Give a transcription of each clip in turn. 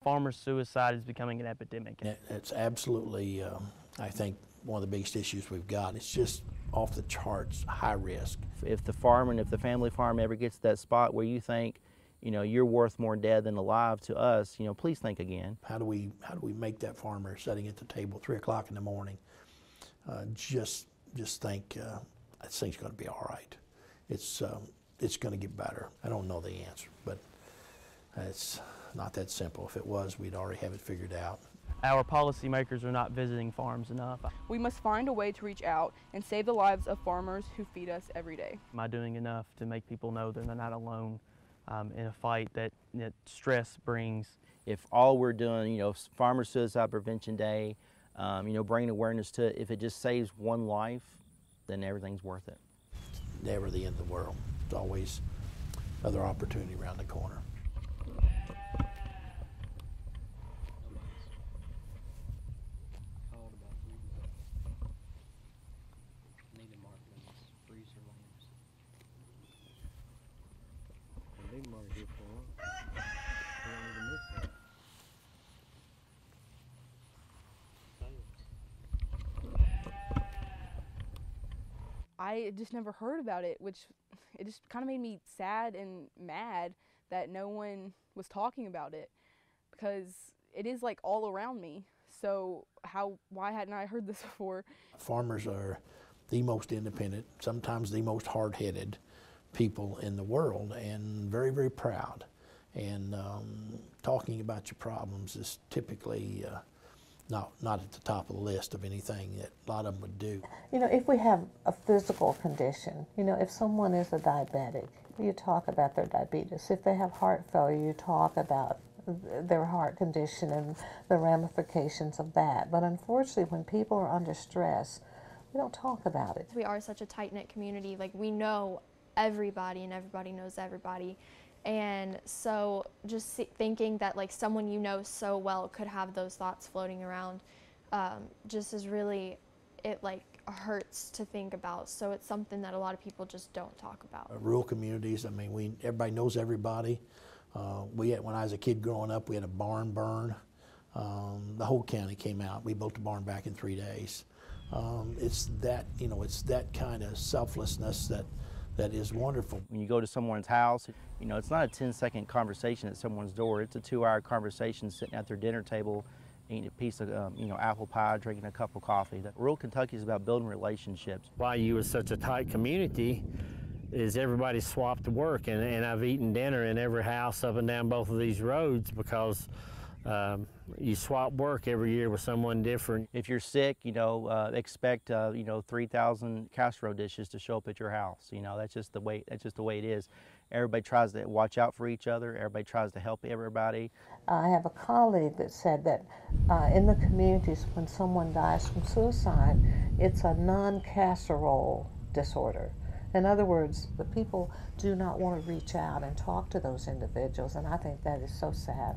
Farmer suicide is becoming an epidemic. It's absolutely, I think, one of the biggest issues we've got. It's just off the charts, high risk. If the farm and if the family farm ever gets to that spot where you think, you know, you're worth more dead than alive to us, you know, please think again. How do we make that farmer sitting at the table 3 o'clock in the morning just think this thing's going to be all right. It's going to get better. I don't know the answer, but it's not that simple. If it was, we'd already have it figured out. Our policymakers are not visiting farms enough. We must find a way to reach out and save the lives of farmers who feed us every day. Am I doing enough to make people know they're not alone in a fight that stress brings? If all we're doing, you know, Farmer Suicide Prevention Day, you know, bringing awareness to it, if it just saves one life, then everything's worth it. Never the end of the world. There's always another opportunity around the corner. I just never heard about it, which it just kind of made me sad and mad that no one was talking about it, because it is like all around me. So why hadn't I heard this before? Farmers are the most independent, sometimes the most hard-headed people in the world, and very, very proud. And talking about your problems is typically not at the top of the list of anything that a lot of them would do. You know, if we have a physical condition, you know, if someone is a diabetic, you talk about their diabetes. If they have heart failure, you talk about their heart condition and the ramifications of that. But unfortunately, when people are under stress, we don't talk about it. We are such a tight-knit community. Like, we know everybody and everybody knows everybody. And so just thinking that like someone you know so well could have those thoughts floating around just is really, it like hurts to think about. So it's something that a lot of people just don't talk about. Rural communities, I mean, everybody knows everybody. When I was a kid growing up, we had a barn burn. The whole county came out. We built the barn back in 3 days. It's that, you know, it's that kind of selflessness that is wonderful. When you go to someone's house, you know, it's not a 10-second conversation at someone's door. It's a 2-hour conversation sitting at their dinner table, eating a piece of, you know, apple pie, drinking a cup of coffee. Rural Kentucky is about building relationships. Why you was such a tight community is everybody swapped work, and I've eaten dinner in every house up and down both of these roads because you swap work every year with someone different. If you're sick, you know, expect you know, 3,000 casserole dishes to show up at your house. You know, that's just the way it is. Everybody tries to watch out for each other. Everybody tries to help everybody. I have a colleague that said that in the communities, when someone dies from suicide, it's a non-casserole disorder. In other words, the people do not want to reach out and talk to those individuals, and I think that is so sad.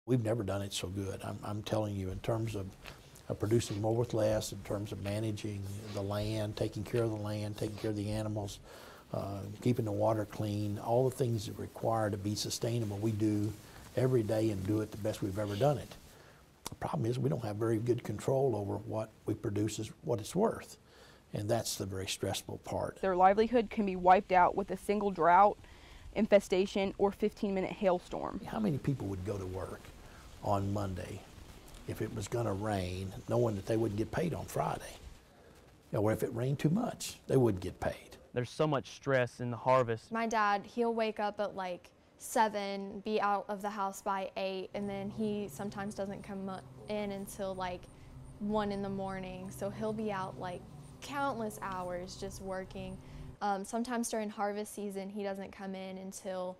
We've never done it so good. I'm telling you, in terms of producing more with less, in terms of managing the land, taking care of the land, taking care of the animals, keeping the water clean, all the things that require to be sustainable, we do every day and do it the best we've ever done it. The problem is we don't have very good control over what we produce is what it's worth, and that's the very stressful part. Their livelihood can be wiped out with a single drought, infestation, or 15-minute hailstorm. How many people would go to work on Monday if it was going to rain, knowing that they wouldn't get paid on Friday? Or if it rained too much, they wouldn't get paid. There's so much stress in the harvest. My dad, he'll wake up at like 7, be out of the house by 8, and then he sometimes doesn't come in until like 1 in the morning. So he'll be out like countless hours just working. Sometimes during harvest season, he doesn't come in until,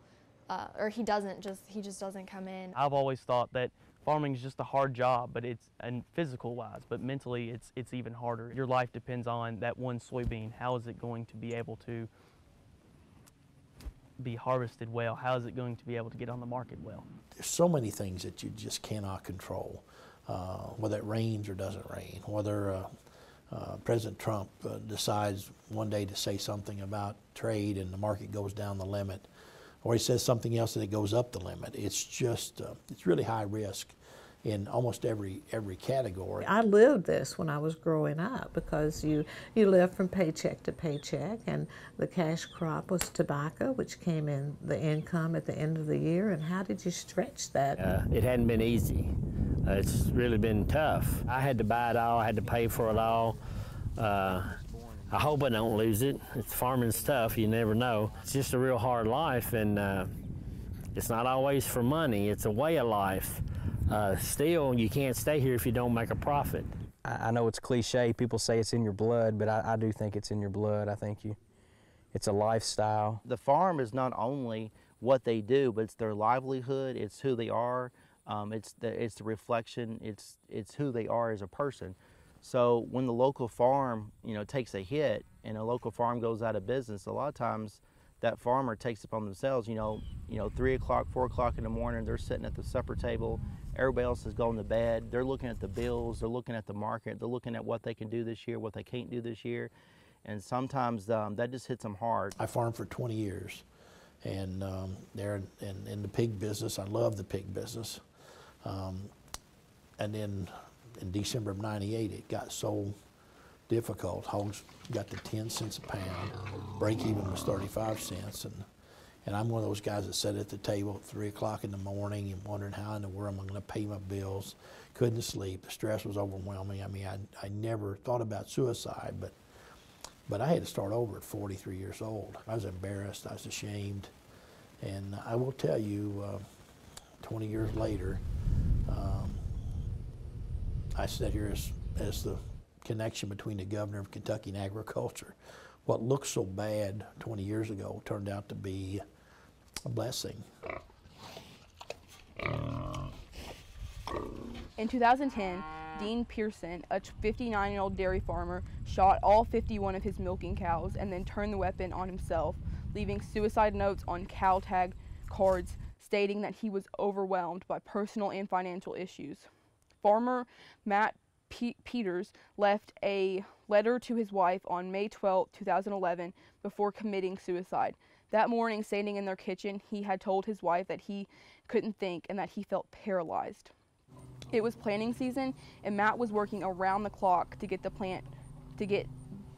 or he just doesn't come in. I've always thought that farming is just a hard job, but and physical wise, but mentally it's even harder. Your life depends on that one soybean. How is it going to be able to be harvested well? How is it going to be able to get on the market well? There's so many things that you just cannot control, whether it rains or doesn't rain, whether President Trump decides one day to say something about trade and the market goes down the limit. or he says something else and it goes up the limit. It's just, it's really high risk in almost every category. I lived this when I was growing up because you lived from paycheck to paycheck, and the cash crop was tobacco, which came in the income at the end of the year. And how did you stretch that? It hadn't been easy. It's really been tough. I had to buy it all. I had to pay for it all. I hope I don't lose it. It's farming's tough. You never know. It's just a real hard life, and it's not always for money. It's a way of life. Still, you can't stay here if you don't make a profit. I know it's cliche, people say it's in your blood, but I do think it's in your blood. I think it's a lifestyle. The farm is not only what they do, but it's their livelihood, it's who they are, it's the reflection, it's who they are as a person. So when the local farm, takes a hit and a local farm goes out of business, a lot of times that farmer takes it upon themselves, 3 o'clock, 4 o'clock in the morning, they're sitting at the supper table, everybody else is going to bed, they're looking at the bills, they're looking at the market, they're looking at what they can do this year, what they can't do this year, and sometimes that just hits them hard. I farmed for 20 years, and they're in the pig business. I love the pig business. And then in December of '98, it got so difficult. Hogs got to 10 cents a pound. Break even was 35 cents. And I'm one of those guys that sat at the table at 3 o'clock in the morning and wondering how in the world am I going to pay my bills. Couldn't sleep. The stress was overwhelming. I mean, I never thought about suicide, but I had to start over at 43 years old. I was embarrassed. I was ashamed. And I will tell you, 20 years later, I sit here as the connection between the governor of Kentucky and agriculture. What looked so bad 20 years ago turned out to be a blessing. In 2010, Dean Pearson, a 59-year-old dairy farmer, shot all 51 of his milking cows and then turned the weapon on himself, leaving suicide notes on cow tag cards stating that he was overwhelmed by personal and financial issues. Farmer Matt Peters left a letter to his wife on May 12, 2011, before committing suicide. That morning, standing in their kitchen, he had told his wife that he couldn't think and that he felt paralyzed. It was planting season, and Matt was working around the clock to get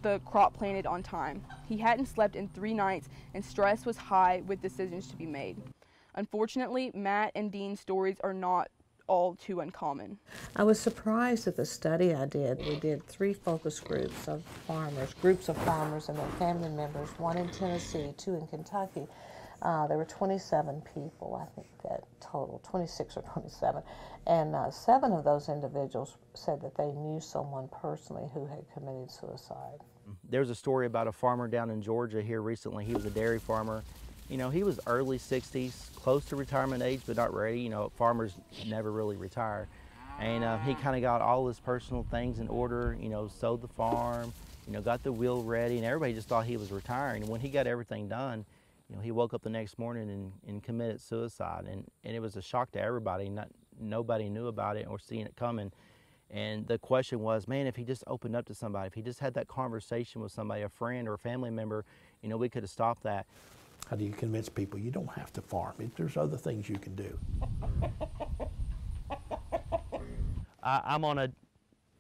the crop planted on time. He hadn't slept in 3 nights, and stress was high with decisions to be made. Unfortunately, Matt and Dean's stories are not all too uncommon. I was surprised at the study I did. We did 3 focus groups of farmers and their family members, 1 in Tennessee, 2 in Kentucky. There were 27 people, I think, that total, 26 or 27. And 7 of those individuals said that they knew someone personally who had committed suicide. There's a story about a farmer down in Georgia here recently. He was a dairy farmer. He was early 60s, close to retirement age, but not ready. Farmers never really retire. And he kind of got all his personal things in order, sowed the farm, got the wheel ready, and everybody just thought he was retiring. And when he got everything done, he woke up the next morning and committed suicide. And it was a shock to everybody. Nobody knew about it or seeing it coming. And the question was, man, if he just opened up to somebody, if he just had that conversation with somebody, a friend or a family member, we could have stopped that. How do you convince people you don't have to farm? There's other things you can do. I'm on a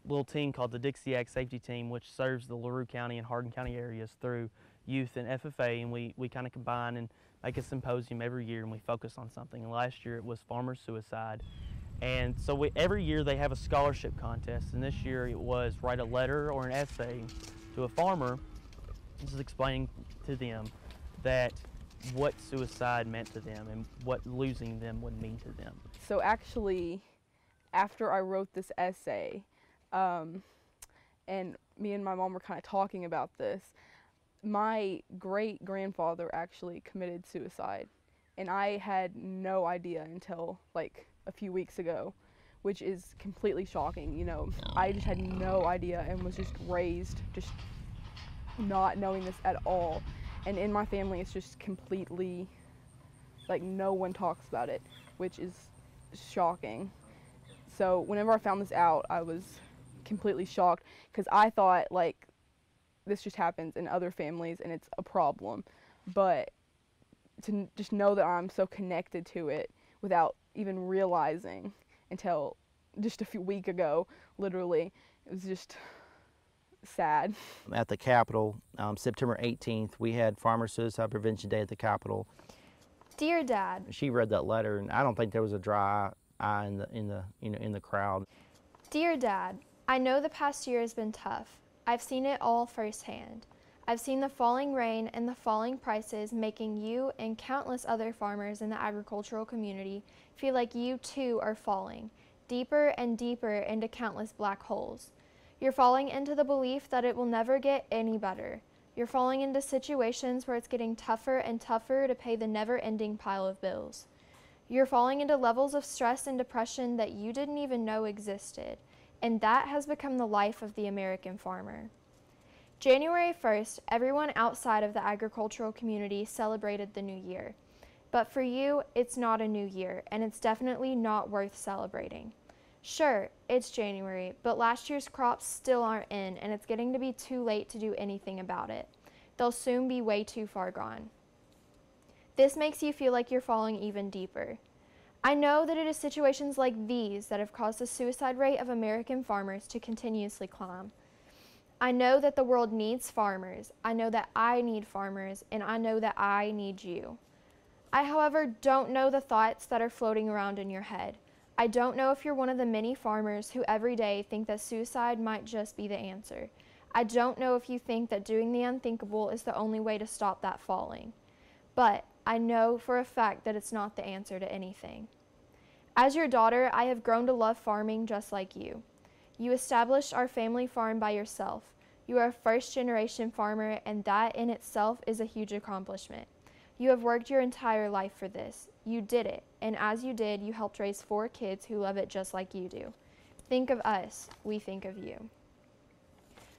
little team called the Dixie Ag Safety Team, which serves the LaRue County and Hardin County areas through youth and FFA, and we kind of combine and make a symposium every year, and we focus on something. And last year it was farmer suicide. And so every year they have a scholarship contest, and this year it was write a letter or an essay to a farmer, just explaining to them that what suicide meant to them and what losing them would mean to them. So actually, after I wrote this essay, and me and my mom were kind of talking about this, my great-grandfather actually committed suicide, and I had no idea until like a few weeks ago, which is completely shocking. I just had no idea and was just raised just not knowing this at all. And in my family, it's just completely, like, no one talks about it, which is shocking. So whenever I found this out, I was completely shocked because I thought, like, this just happens in other families and it's a problem. But to just know that I'm so connected to it without even realizing until just a few weeks ago, literally. It was just sad. At the Capitol, September 18th, we had Farmer Suicide Prevention Day at the Capitol. Dear Dad. She read that letter, and I don't think there was a dry eye in the crowd. Dear Dad, I know the past year has been tough. I've seen it all firsthand. I've seen the falling rain and the falling prices making you and countless other farmers in the agricultural community feel like you too are falling, deeper and deeper into countless black holes. You're falling into the belief that it will never get any better. You're falling into situations where it's getting tougher and tougher to pay the never-ending pile of bills. You're falling into levels of stress and depression that you didn't even know existed, and that has become the life of the American farmer. January 1st, everyone outside of the agricultural community celebrated the new year. But for you, it's not a new year, and it's definitely not worth celebrating. Sure, it's January, but last year's crops still aren't in, and it's getting to be too late to do anything about it. They'll soon be way too far gone. This makes you feel like you're falling even deeper. I know that it is situations like these that have caused the suicide rate of American farmers to continuously climb. I know that the world needs farmers. I know that I need farmers, and I know that I need you. I, however, don't know the thoughts that are floating around in your head. I don't know if you're one of the many farmers who every day think that suicide might just be the answer. I don't know if you think that doing the unthinkable is the only way to stop that falling. But I know for a fact that it's not the answer to anything. As your daughter, I have grown to love farming just like you. You established our family farm by yourself. You are a first-generation farmer, and that in itself is a huge accomplishment. You have worked your entire life for this. You did it, and as you did, you helped raise 4 kids who love it just like you do. Think of us, we think of you.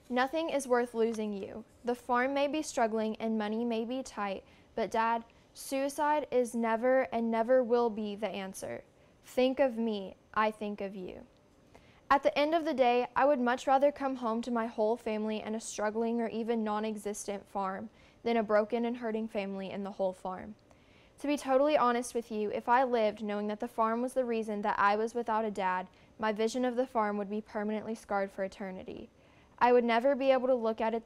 Nothing is worth losing you. The farm may be struggling and money may be tight, but Dad, suicide is never and never will be the answer. Think of me, I think of you. At the end of the day, I would much rather come home to my whole family and a struggling or even non-existent farm than a broken and hurting family and the whole farm. To be totally honest with you, if I lived knowing that the farm was the reason that I was without a dad, my vision of the farm would be permanently scarred for eternity. I would never be able to look at it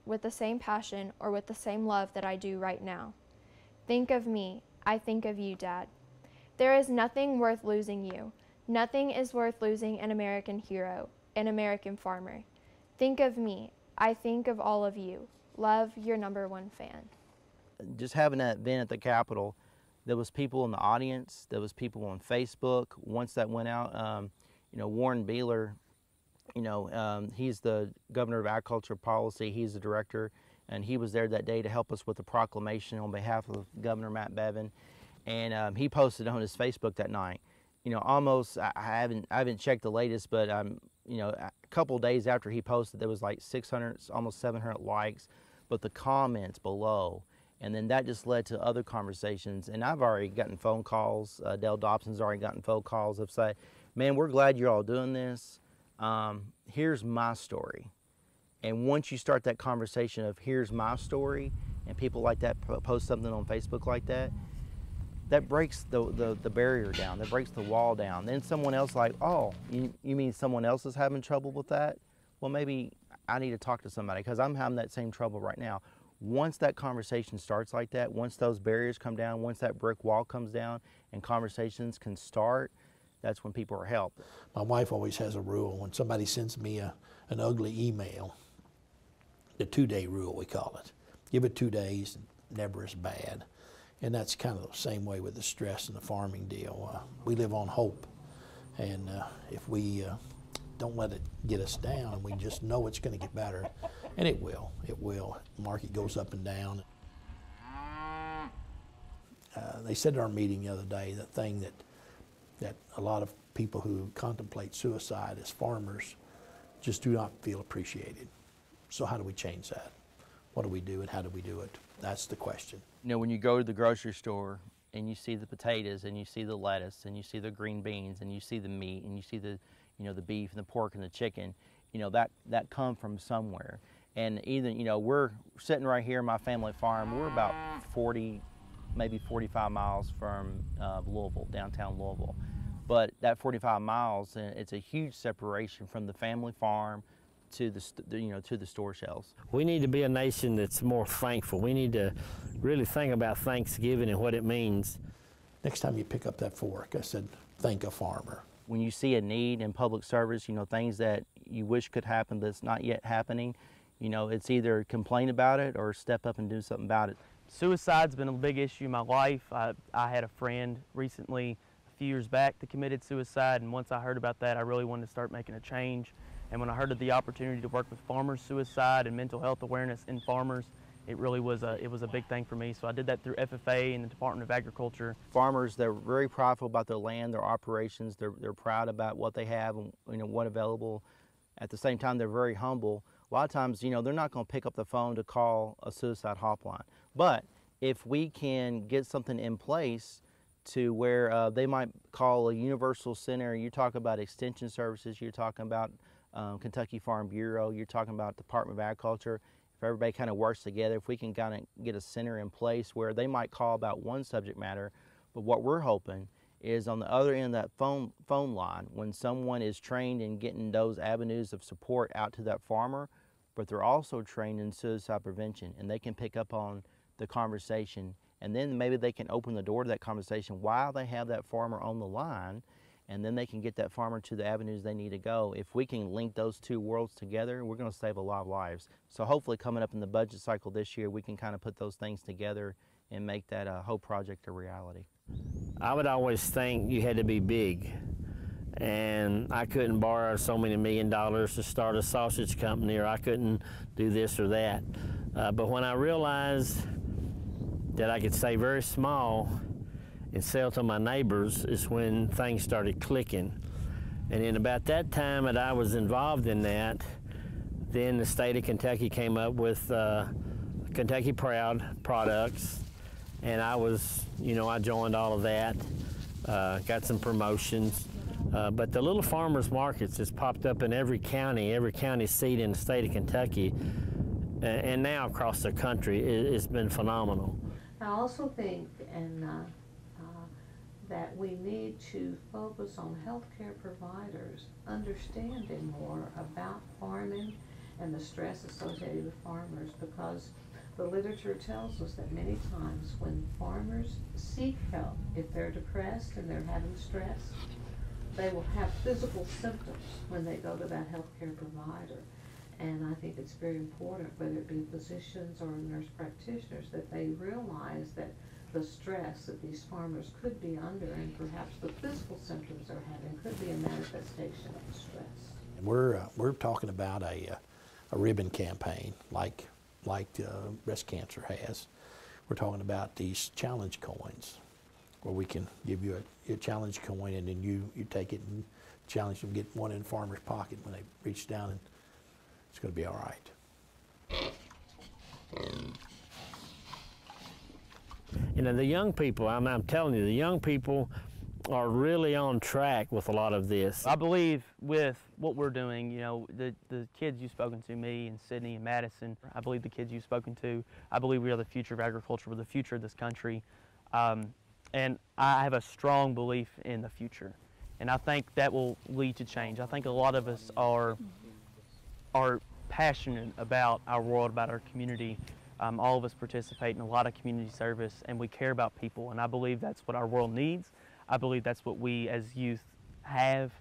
with the same passion or with the same love that I do right now. Think of me, I think of you, Dad. There is nothing worth losing you. Nothing is worth losing an American hero, an American farmer. Think of me. I think of all of you. Love, your #1 fan. Just having that event at the Capitol, there was people in the audience, there was people on Facebook. Once that went out, Warren Beeler, he's the governor of agriculture policy, he's the director, and he was there that day to help us with the proclamation on behalf of Governor Matt Bevin. And he posted on his Facebook that night. Almost, I haven't checked the latest, but a couple days after he posted, there was like 600, almost 700 likes, but the comments below, and then that just led to other conversations. And I've already gotten phone calls. Dale Dobson's already gotten phone calls of say, "Man, we're glad you're all doing this. Here's my story." And once you start that conversation of "here's my story," and people like that post something on Facebook like that, that breaks the barrier down, that breaks the wall down. Then someone else like, "Oh, you mean someone else is having trouble with that? Well, maybe I need to talk to somebody because I'm having that same trouble right now." Once that conversation starts like that, once those barriers come down, once that brick wall comes down and conversations can start, that's when people are helped. My wife always has a rule. When somebody sends me an ugly email, the 2-day rule we call it. Give it 2 days, never as bad. And that's kind of the same way with the stress and the farming deal. We live on hope, and if we don't let it get us down, we just know it's going to get better, and it will. It will. The market goes up and down. They said at our meeting the other day, that thing that a lot of people who contemplate suicide as farmers just do not feel appreciated. So how do we change that? What do we do, and how do we do it? That's the question. When you go to the grocery store and you see the potatoes and you see the lettuce and you see the green beans and you see the meat and you see the the beef and the pork and the chicken, that come from somewhere. And even we're sitting right here in my family farm. We're about 40 maybe 45 miles from Louisville, downtown Louisville. But that 45 miles, it's a huge separation from the family farm to to the store shelves. We need to be a nation that's more thankful. We need to really think about Thanksgiving and what it means. Next time you pick up that fork, I said, thank a farmer. When you see a need in public service, things that you wish could happen that's not yet happening, it's either complain about it or step up and do something about it. Suicide's been a big issue in my life. I had a friend recently, a few years back, that committed suicide, and once I heard about that, I really wanted to start making a change. And when I heard of the opportunity to work with farmers' suicide and mental health awareness in farmers, it really was a big thing for me. So I did that through FFA and the Department of Agriculture. Farmers, they're very prideful about their land, their operations. They're proud about what they have and what available. At the same time, they're very humble. A lot of times, they're not going to pick up the phone to call a suicide hotline. But if we can get something in place to where they might call a universal center, you talk about extension services, you're talking about Kentucky Farm Bureau, you're talking about Department of Agriculture. If everybody kind of works together, if we can kind of get a center in place where they might call about one subject matter, but what we're hoping is on the other end of that phone line, when someone is trained in getting those avenues of support out to that farmer, but they're also trained in suicide prevention, and they can pick up on the conversation, and then maybe they can open the door to that conversation while they have that farmer on the line, and then they can get that farmer to the avenues they need to go. If we can link those two worlds together, we're going to save a lot of lives. So hopefully coming up in the budget cycle this year, we can kind of put those things together and make that whole project a reality. I would always think you had to be big, and I couldn't borrow so many $1 million to start a sausage company, or I couldn't do this or that. But when I realized that I could stay very small and sell to my neighbors is when things started clicking. And in about that time that I was involved in that, then the state of Kentucky came up with Kentucky Proud products, and I joined all of that, got some promotions. But the little farmers markets has popped up in every county seat in the state of Kentucky, and now across the country. It's been phenomenal. I also think that we need to focus on healthcare providers understanding more about farming and the stress associated with farmers, because the literature tells us that many times when farmers seek help, if they're depressed and they're having stress, they will have physical symptoms when they go to that healthcare provider. And I think it's very important, whether it be physicians or nurse practitioners, that they realize that the stress that these farmers could be under, and perhaps the physical symptoms they're having, could be a manifestation of the stress. And we're talking about a ribbon campaign like breast cancer has. We're talking about these challenge coins, where we can give you a challenge coin, and then you take it and challenge them, get one in the farmer's pocket when they reach down, and it's going to be all right. The young people, I'm telling you, the young people are really on track with a lot of this. I believe with what we're doing, the kids you've spoken to, me and Sydney and Madison, I believe the kids you've spoken to, I believe we are the future of agriculture, we're the future of this country. And I have a strong belief in the future. And I think that will lead to change. I think a lot of us are passionate about our world, about our community. All of us participate in a lot of community service, and we care about people. And I believe that's what our world needs. I believe that's what we as youth have,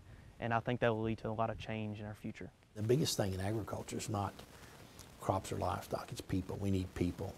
and I think that will lead to a lot of change in our future. The biggest thing in agriculture is not crops or livestock, it's people. We need people.